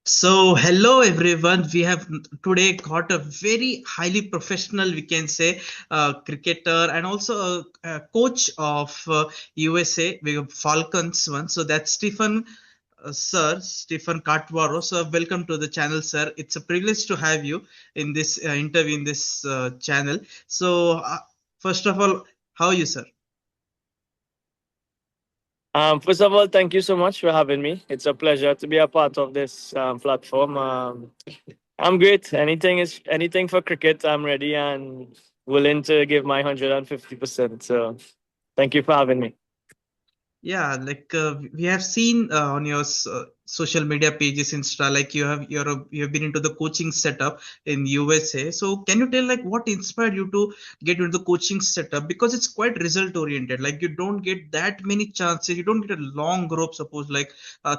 So, hello everyone. We have today got a very highly professional, we can say, cricketer and also a coach of USA, we have Falcons one. So that's Stephen Katwaroo. So welcome to the channel, sir. It's a privilege to have you in this interview in this channel. So, first of all, how are you, sir? First of all, thank you so much for having me. It's a pleasure to be a part of this platform. I'm great. Anything for cricket. I'm ready and willing to give my 150%. So, thank you for having me. Yeah, we have seen on your social media pages, Insta, like you have been into the coaching setup in USA. So can you tell like what inspired you to get into the coaching setup? Because it's quite result oriented. Like you don't get that many chances. You don't get a long rope, suppose like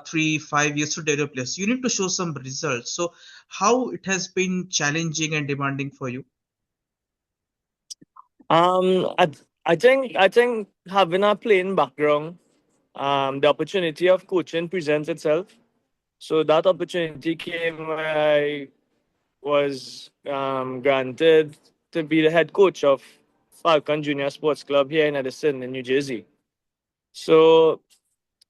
3, 5 years to develop players. You need to show some results. So how it has been challenging and demanding for you? I think having a playing background, the opportunity of coaching presents itself. So that opportunity came when I was granted to be the head coach of Falcon Junior Sports Club here in Edison, in New Jersey. So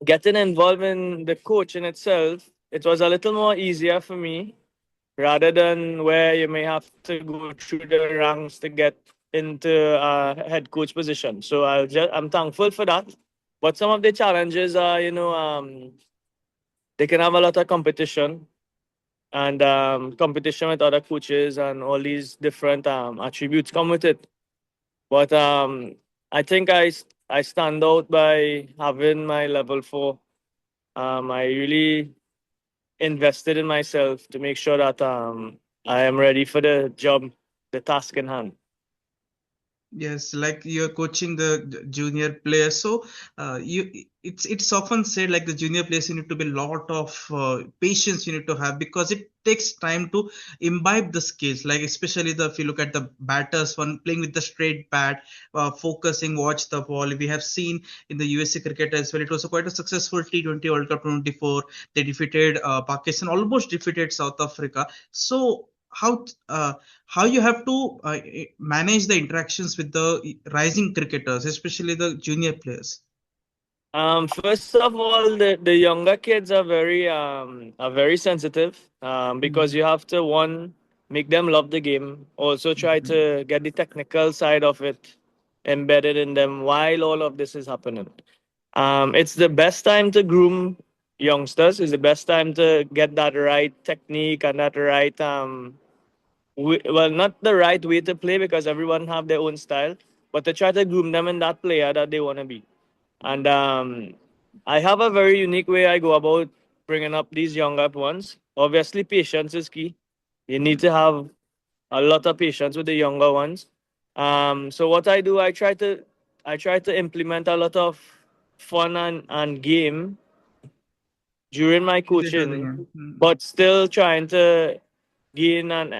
getting involved in the coaching itself, it was a little more easier for me rather than where you may have to go through the ranks to get into a head coach position. So I'm thankful for that. But some of the challenges are, they can have a lot of competition and competition with other coaches and all these different attributes come with it. But I think I stand out by having my level four. I really invested in myself to make sure that I am ready for the job, the task in hand. Yes, like you're coaching the junior players, so it's often said like the junior players you need to be a lot of patience you need to have because it takes time to imbibe the skills. Like especially the if you look at the batters one playing with the straight bat, focusing, watch the ball. We have seen in the USA cricket as well. It was a quite a successful T20 World Cup 24. They defeated Pakistan, almost defeated South Africa. So how you have to manage the interactions with the rising cricketers, especially the junior players. First of all, the younger kids are very sensitive because Mhm. you have to one make them love the game. Also, try Mhm. to get the technical side of it embedded in them while all of this is happening. It's the best time to groom youngsters. It's the best time to get that right technique and that right well, not the right way to play because everyone have their own style, but to try to groom them in that player that they want to be. And I have a very unique way I go about bringing up these younger ones. Obviously, patience is key. You need to have a lot of patience with the younger ones. So what I do, I try to implement a lot of fun and game during my Into the coaching, game. Mm. but still trying to gain and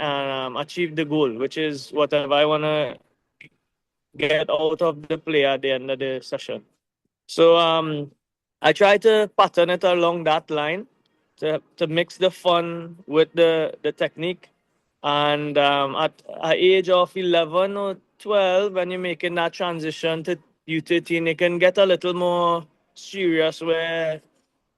achieve the goal, which is whatever I want to get out of the player at the end of the session. So I try to pattern it along that line to mix the fun with the technique. And at an age of 11 or 12, when you're making that transition to U13, it can get a little more serious where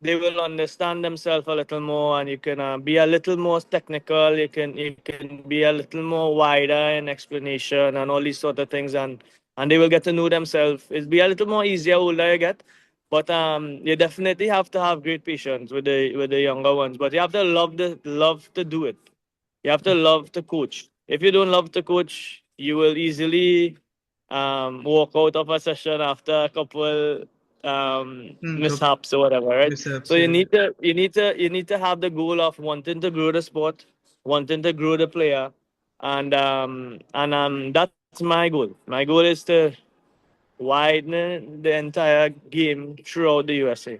they will understand themselves a little more and you can be a little more technical. You can be a little more wider in explanation and all these sort of things, and they will get to know themselves. It'll be a little more easier older you get, but you definitely have to have great patience with the younger ones, but you have to love to do it. You have to love to coach. If you don't love to coach, you will easily walk out of a session after a couple Mm, mishaps or whatever, right? So mishaps, yeah. you need to have the goal of wanting to grow the sport, wanting to grow the player, and that's my goal. My goal is to widen the entire game throughout the USA.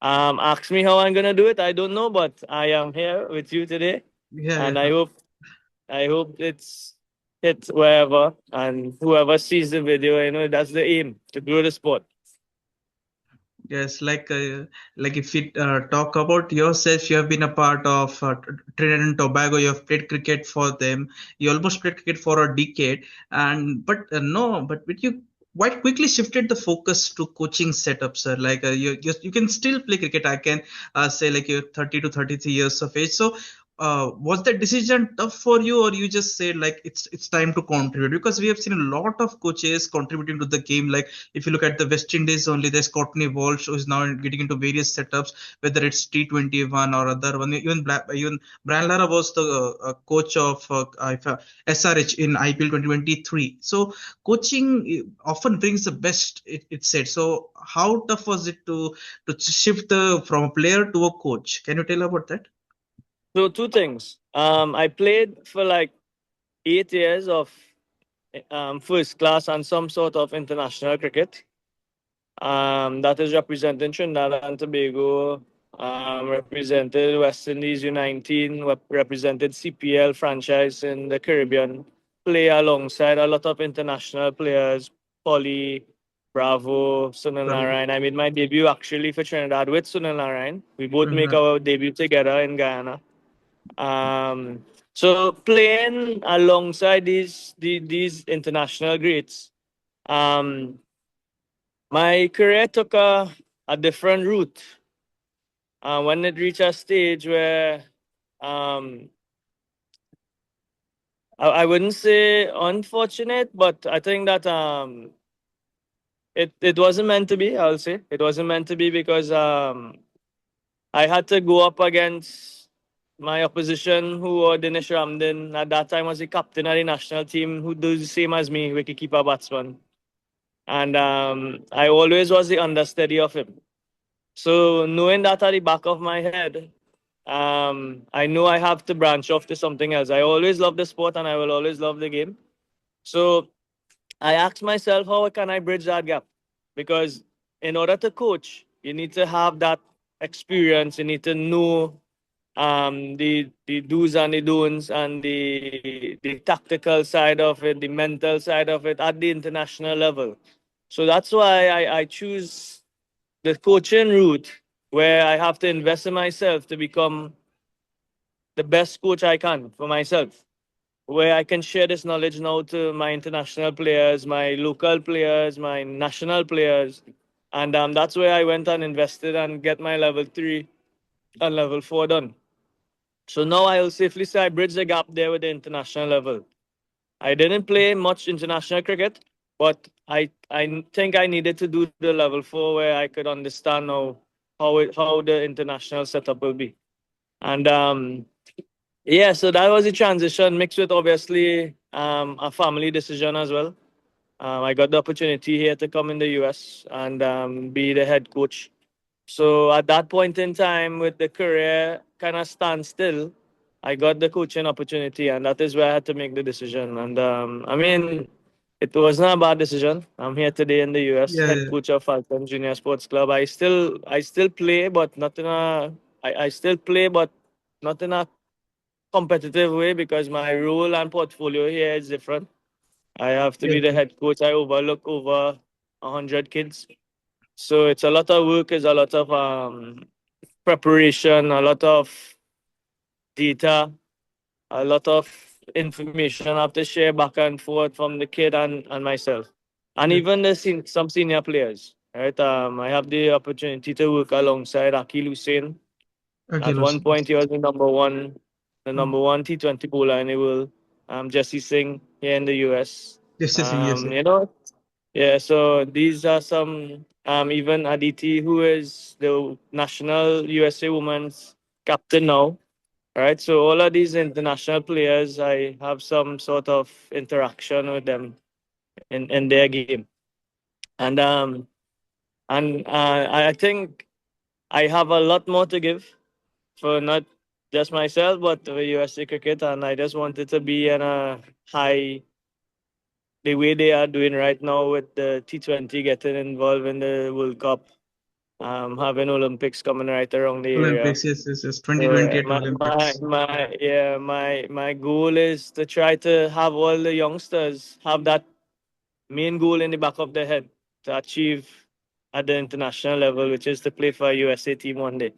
Ask me how I'm gonna do it. I don't know, but I am here with you today, Yeah, and yeah. I hope it's hit wherever and whoever sees the video. You know that's the aim to grow the sport. Yes, like if we talk about yourself, you have been a part of Trinidad and Tobago. You have played cricket for them. You almost played cricket for a decade, and but no, but you quite quickly shifted the focus to coaching setup, sir. Like you can still play cricket. I can say like you're 30 to 33 years of age. So was that decision tough for you, or you just said like it's time to contribute? Because we have seen a lot of coaches contributing to the game. Like if you look at the West Indies only, there's Courtney Walsh who is now getting into various setups, whether it's T21 or other one. Even Brian Lara was the coach of SRH in IPL 2023. So coaching often brings the best. It said. So how tough was it to shift from a player to a coach? Can you tell about that? So two things. I played for like 8 years of first class and some sort of international cricket. That is representing Trinidad and Tobago, represented West Indies U19, represented CPL franchise in the Caribbean, play alongside a lot of international players, Polly, Bravo, Sunil Bravo. Narayan. I made my debut actually for Trinidad with Sunil Narayan. We both make Mhm. our debut together in Guyana. So playing alongside these international greats, um, my career took a different route. When it reached a stage where um, I wouldn't say unfortunate, but I think that it wasn't meant to be. I'll say it wasn't meant to be because I had to go up against my opposition, who were Dinesh Ramdin. At that time, was the captain of the national team, who does the same as me, wicketkeeper batsman. And I always was the understudy of him. So knowing that at the back of my head, I know I have to branch off to something else. I always love the sport and I will always love the game. So I asked myself, how can I bridge that gap? Because in order to coach, you need to have that experience. You need to know the do's and the don'ts and the tactical side of it, the mental side of it at the international level. So that's why I choose the coaching route where I have to invest in myself to become the best coach I can for myself, where I can share this knowledge now to my international players, my local players, my national players. And that's where I went and invested and get my level 3 and level 4 done. So now I'll safely say I bridge the gap there with the international level. I didn't play much international cricket, but I think I needed to do the level 4 where I could understand how the international setup will be. And yeah, so that was the transition mixed with obviously a family decision as well. I got the opportunity here to come in the US and be the head coach. So at that point in time, with the career kind of standstill, I got the coaching opportunity, and that is where I had to make the decision. And I mean, it was not a bad decision. I'm here today in the US, Yeah, head yeah. coach of Falcon Junior Sports Club. I still play, but not in a I still play, but not in a competitive way because my role and portfolio here is different. I have to be Yes, the yes. head coach. I overlook over 100 kids. So it's a lot of work, it's a lot of preparation, a lot of data, a lot of information I have to share back and forth from the kid and myself. And Yes. even some senior players. Right. I have the opportunity to work alongside Akil Hussein. Okay, At one Lucy. point he was the Mm. number one T20 bowler in the world. Jesse Singh here in the US. Yes, yes, yes, yes. You know, yeah, so these are some even Aditi, who is the national USA women's captain now. Right. So all of these international players, I have some sort of interaction with them in their game. And I think I have a lot more to give for not just myself but for USA cricket, and I just wanted to be in a high the way they are doing right now with the T20 getting involved in the World Cup, having Olympics coming right around the area. Olympics, yes, yes, yes. So 2028 Olympics. my goal is to try to have all the youngsters have that main goal in the back of their head to achieve. at the international level, which is to play for a USA team one day.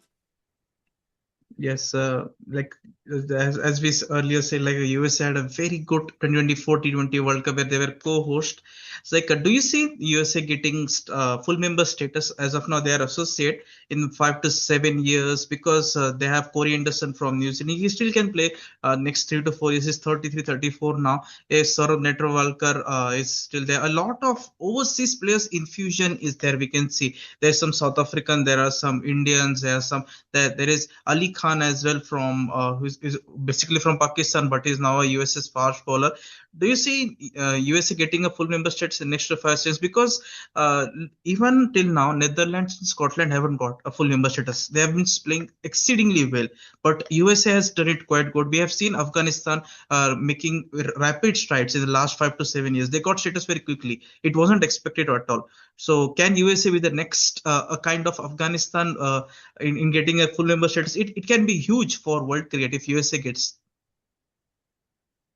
Yes, like as we earlier said, like the USA had a very good 2024 T20 World Cup where they were co-host. So, like, do you see USA getting full member status as of now? They are associate in 5 to 7 years because they have Corey Anderson from New Zealand. He still can play next 3 to 4 years. He's 33, 34 now. Saurav Netravalkar is still there. A lot of overseas players infusion is there. We can see there's some South African, there are some Indians, there are some there is Ali Khan as well from who's is basically from Pakistan but is now a US's fast bowler. Do you see USA getting a full member status in next 5 years? Because even till now, Netherlands and Scotland haven't got a full member status. They have been playing exceedingly well, but USA has done it quite good. We have seen Afghanistan making rapid strides in the last 5 to 7 years. They got status very quickly. It wasn't expected at all. So, can USA be the next a kind of Afghanistan in getting a full member status? It can be huge for world cricket if USA gets.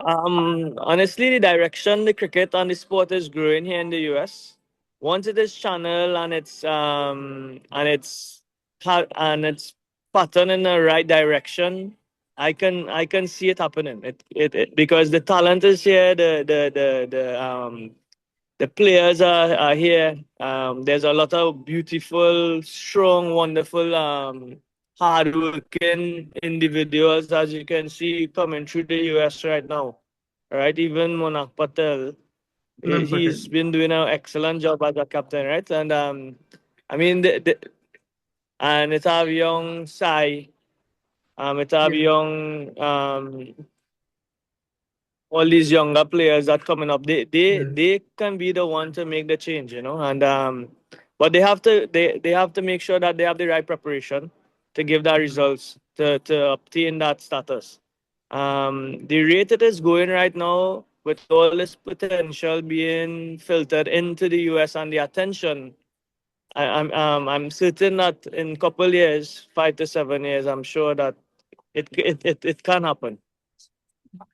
Honestly, the direction the cricket and the sport is growing here in the US, once it is channeled and it's patterned in the right direction, I can see it happening. It because the talent is here, the players are here. There's a lot of beautiful, strong, wonderful, hardworking individuals, as you can see, coming through the US right now. Right, even Monak Patel, Anand Patel. he's been doing an excellent job as a captain, right? And I mean, and it's have young Sai, it's have Yeah, young all these younger players that coming up, yeah, they can be the one to make the change, and but they have to make sure that they have the right preparation to give that results to obtain that status. The rate it is going right now with all this potential being filtered into the US and the attention, I'm certain that in couple years, 5 to 7 years, I'm sure that it can happen.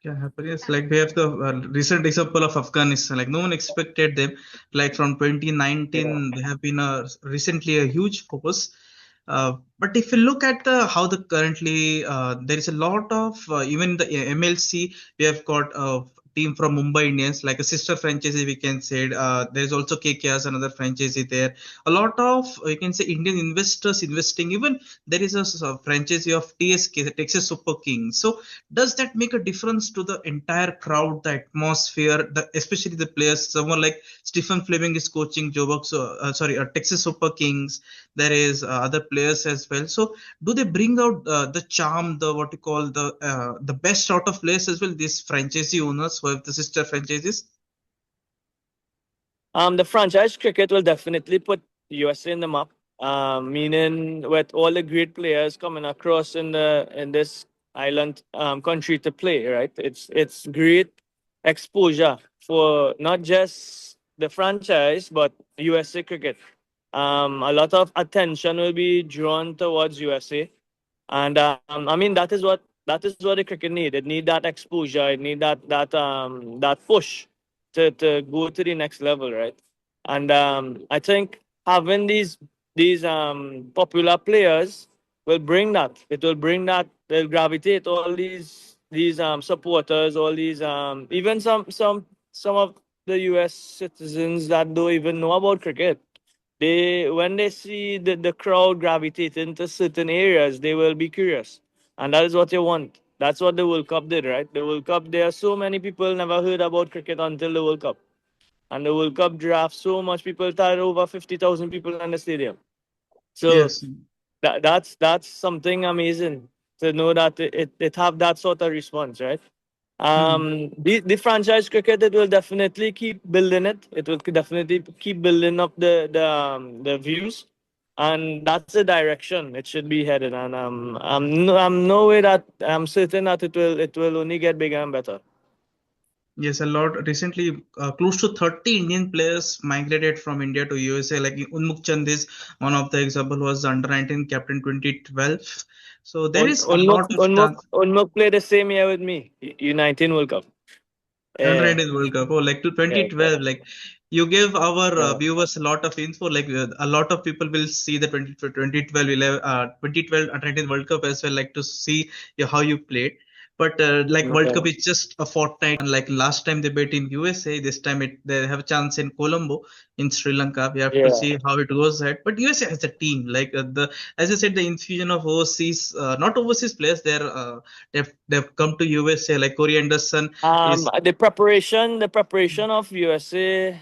can happen. Yes, like we have the recent example of Afghanistan. Like no one expected them. Like from Yeah. 2019, they have been recently a huge focus. But if you look at how the currently there is a lot of even the MLC, we have got a team from Mumbai Indians, like a sister franchisee we can say. There is also KKR's another franchisee there. A lot of you can say Indian investors investing. Even there is a franchisee of TSK, the Texas Super Kings. So does that make a difference to the entire crowd, the atmosphere, especially the players? Someone like Stephen Fleming is coaching Joe Bucks, sorry, Texas Super Kings. There is other players as well. So do they bring out the charm, the what you call the best sort of players as well? These franchisee owners who have the sister franchises. The franchise cricket will definitely put USA in the map. Meaning with all the great players coming across in this island country to play, right? It's great exposure for not just the franchise but USA cricket. A lot of attention will be drawn towards USA, and I mean that is what the cricket need. It need that exposure. It need that push to go to the next level, right? And I think having these popular players will bring that. It will bring that. They'll gravitate all these supporters, all these even some of the U.S. citizens that don't even know about cricket. They when they see the crowd gravitating to certain areas, they will be curious, and that is what they want. That's what the World Cup did, right? The World Cup. There are so many people never heard about cricket until the World Cup, and the World Cup draft. So much people, tied over 50,000 people in the stadium. So Yes, that's something amazing to know that it have that sort of response, right? hmm. The franchise cricket, it will definitely keep building it. It will definitely keep building up the views, and that's the direction it should be headed. And I'm no way that I'm certain that it will only get bigger and better. Yes, a lot. Recently, close to 30 Indian players migrated from India to USA. Like Unmuk Chand is one of the example was the under 19 captain 2012. So there is a Unmuk lot of Unmuk chance. Unmuk played the same year with me, U19 World Cup. Under Yeah, 19 World Cup. Oh, like to yeah, yeah. 2012. Like You gave our Yeah. viewers a lot of info. Like a lot of people will see the 2012 2012 Under-19 World Cup as well, like to see how you played. But like World Cup Yeah. is just a fortnight. Like last time they bet in USA, this time they have a chance in Colombo in Sri Lanka. We have to Yeah. see how it goes ahead. But USA has a team. Like the as I said, the infusion of overseas, not overseas players. They've come to USA. Like Corey Anderson is The preparation of USA.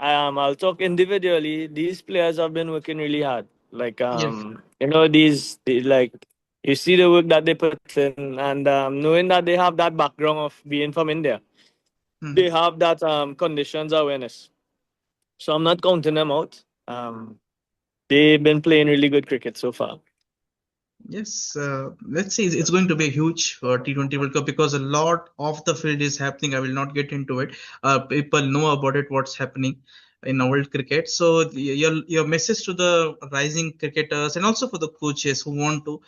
I'll talk individually. These players have been working really hard. Like yes. like you see the work that they put in, and knowing that they have that background of being from India, they Hmm. have that conditions awareness. So I'm not counting them out. They've been playing really good cricket so far. Yes, let's see. It's going to be a huge T20 World Cup because a lot of the field is happening. I will not get into it. People know about it, what's happening in the world cricket. So your message to the rising cricketers and also for the coaches who want to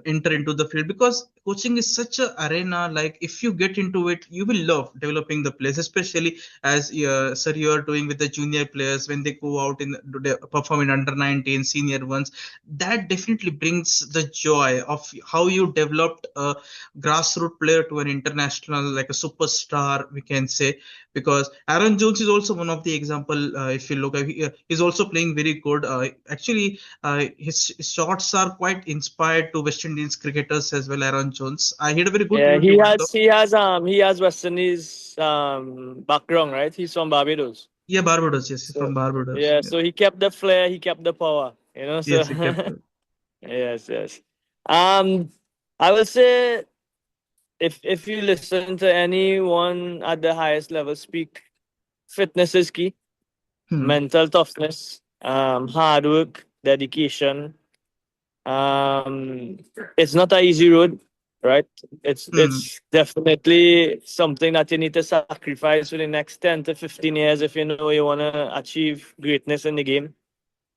enter into the field, because coaching is such a arena. Like if you get into it, you will love developing the players, especially as sir you are doing with the junior players when they go out in they perform in under 19 senior ones. That definitely brings the joy of how you developed a grassroots player to an international, like a superstar, we can say. Because Aaron Jones is also one of the example. If you look, he's also playing very good. Actually, his shots are quite inspired to West Indies cricketers as well. Aaron Jones, he had a very good Yeah, T20 World Cup. he has West Indies background, right? He's from Barbados. Yeah, Barbados. Yes, he's So from Barbados. yeah, Yeah. so he kept the flair, he kept the power, so Yes, he kept. yes, yes. Um I will say, if you listen to anyone at the highest level speak, fitness is key, Hmm. mental toughness, hard work, dedication. Um, it's not an easy road, right? Hmm. It's definitely something that you need to sacrifice for the next 10 to 15 years if you know you want to achieve greatness in the game.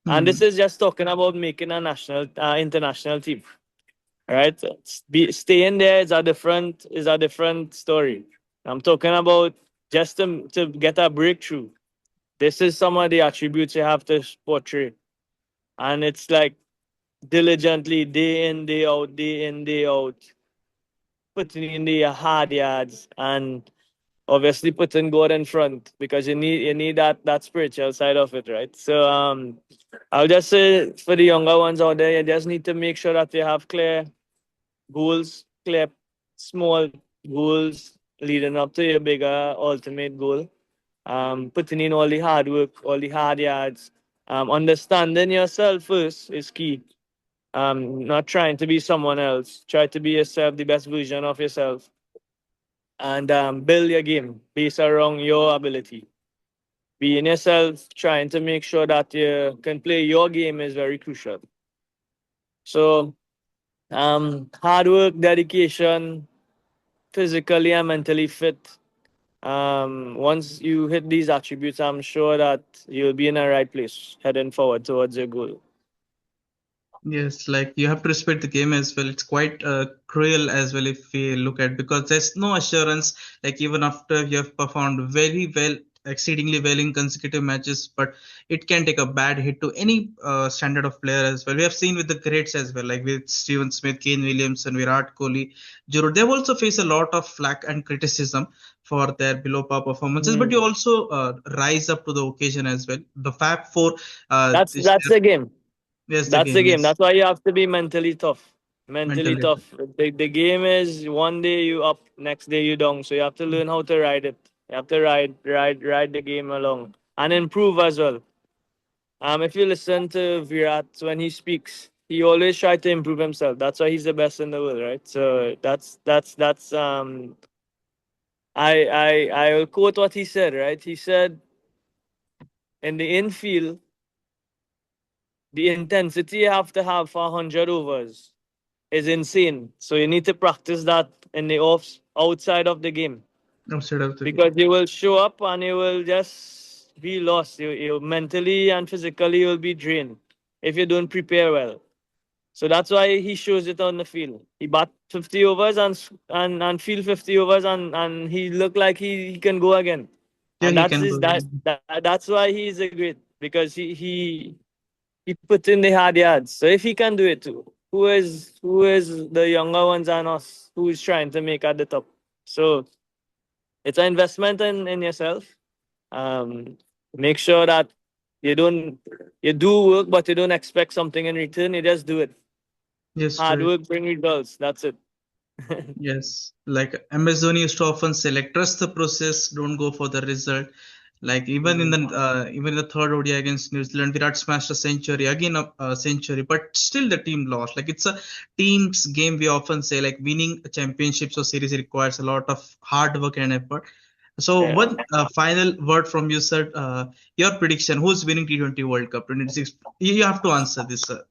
And this Hmm. is just talking about making a international team, right? Staying there is a different story. I'm talking about just to get a breakthrough. This is some of the attributes you have to portray, and it's like diligently, day in, day out, day in, day out, putting in the hard yards, and obviously putting God in front, because you need that spiritual side of it, right? So I'll just say, for the younger ones out there, you just need to make sure that you have clear goals, clear small goals leading up to your bigger ultimate goal. Putting in all the hard work, all the hard yards. Understanding yourself first is key. Not trying to be someone else. Try to be yourself, the best version of yourself, and build your game based around your ability. Being yourself, trying to make sure that you can play your game is very crucial. So, hard work, dedication, physically and mentally fit. Once you hit these attributes, I'm sure that you'll be in the right place heading forward towards your goal. Yes, like you have to respect the game as well. It's quite cruel as well if we look at, because there's no assurance. Like even after you have performed very well, exceedingly well in consecutive matches, but it can take a bad hit to any standard of player as well. We have seen with the greats as well, like with Steven Smith, Kane Williamson, Virat Kohli, Giroud. They've also faced a lot of flack and criticism for their below par performances, but you Hmm. also rise up to the occasion as well. The Fab Four, That's the game. yes, the That's the game, game. yes, That's why you have to be mentally tough. Mentally mentally. tough. The game is one day you up, next day you down. So you have to learn how to ride it. You have to ride the game along and improve as well. If you listen to Virat when he speaks, he always try to improve himself. That's why he's the best in the world, right? So that's I will quote what he said, right? He said, in the infield, the intensity you have to have for 100 overs is insane. So you need to practice that in the offs outside of the game, Outside of the because game. you will show up and you will just be lost. You mentally and physically you will be drained if you don't prepare well. So that's why he shows it on the field. He bat 50 overs and field 50 overs, and he look like he can go again. Yeah, and he that's can his go that, ahead. that that's why he's a great, because he put in the hard yards. So if he can do it too, who is the younger ones and us who is trying to make at the top? So it's an investment in yourself. Um, Make sure that you don't you do work, but you don't expect something in return. You just do it. Yes, Hard right. work bring results. That's it. Yes, like Amazon used to often say, like trust the process, don't go for the result. Like Mhm. even in the third ODI against New Zealand, Virat smashed a century, again a century, but still the team lost. Like it's a team's game. We often say like winning championships or series requires a lot of hard work and effort. So Yeah. one final word from you, sir. Your prediction: who's winning T20 World Cup 26? You have to answer this, sir.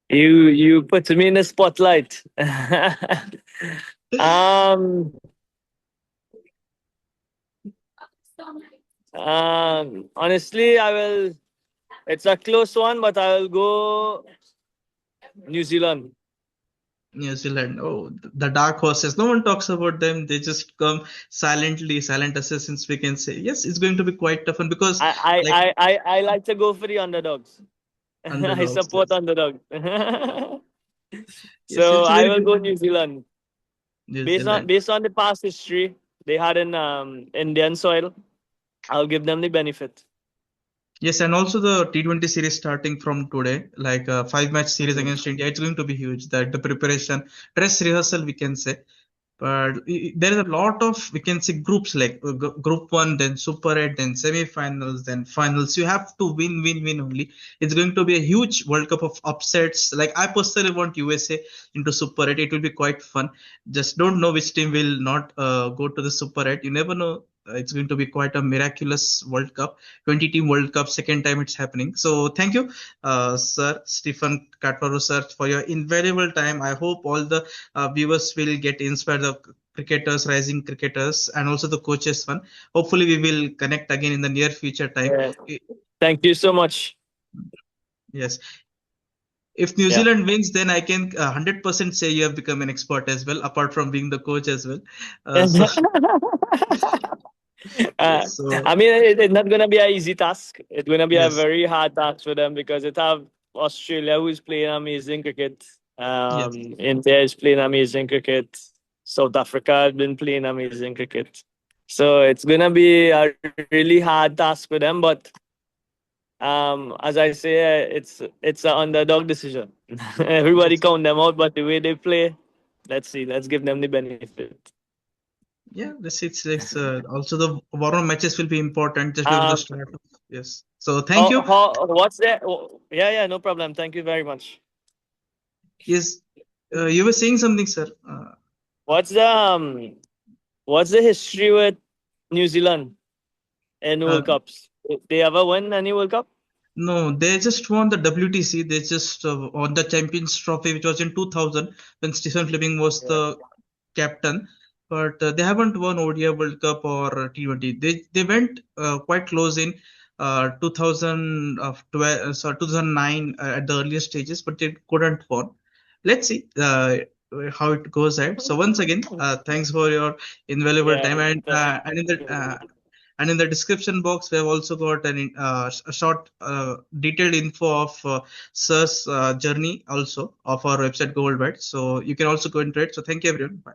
You put me in the spotlight. um Honestly, I will. It's a close one, but I will go New Zealand. New Zealand. Oh, the dark horses. No one talks about them. They just come silently, silent assassins, we can say. Yes, it's going to be quite tough. And because, like, I like to go for the underdogs. I underdogs, support yes. underdogs. Yes, So it's I very will go good. New Zealand. New Zealand. Based on the past history they had in Indian soil, I'll give them the benefit. Yes, and also the T20 series starting from today, like a five-match series Mm. against India, it's going to be huge. That the preparation, dress rehearsal, we can say. But there is a lot of, we can say, groups like group one, then super eight, then semi-finals, then finals. You have to win only. It's going to be a huge World Cup of upsets. Like I personally want USA into super eight. It will be quite fun. Just don't know which team will not go to the super eight. You never know. It's going to be quite a miraculous World Cup, 20 team World Cup, second time it's happening. So thank you, Sir Stephen Katwaroo, sir, for your invaluable time. I hope all the viewers will get inspired, the cricketers, rising cricketers, and also the coaches one. Hopefully we will connect again in the near future time. Yeah. Thank you so much. Yes, if New Yeah. Zealand wins, then I can 100% say you have become an expert as well, apart from being the coach as well. So Uh, yes, so I mean, it's not gonna be an easy task. It's gonna be a yes, very hard task for them because it have Australia who is playing amazing cricket. yes, India is playing amazing cricket. South Africa has been playing amazing cricket. So it's gonna be a really hard task for them. But as I say, it's an underdog decision. Everybody yes. count them out, but the way they play, let's see. Let's give them the benefit. Yeah, this it's also the warm matches will be important just before the Um, start. Yes. So thank you. What's that? Oh, yeah, yeah, no problem. Thank you very much. Yes, you were saying something, sir. What's the what's the history with New Zealand in Uh, World Cups? They ever win any World Cup? No, they just won the WTC. They just won the Champions Trophy, which was in 2000 when Stephen Fleming was Yeah. the captain. But they haven't won ODI World Cup or T20. They went quite close in 2012, 2009 at the earliest stages, but they couldn't won. Let's see how it goes ahead. So once again, thanks for your invaluable Yeah. time, and in the description box, we have also got a short, detailed info of Sir's journey also of our website Goldbet. So you can also go into it. So thank you, everyone. Bye.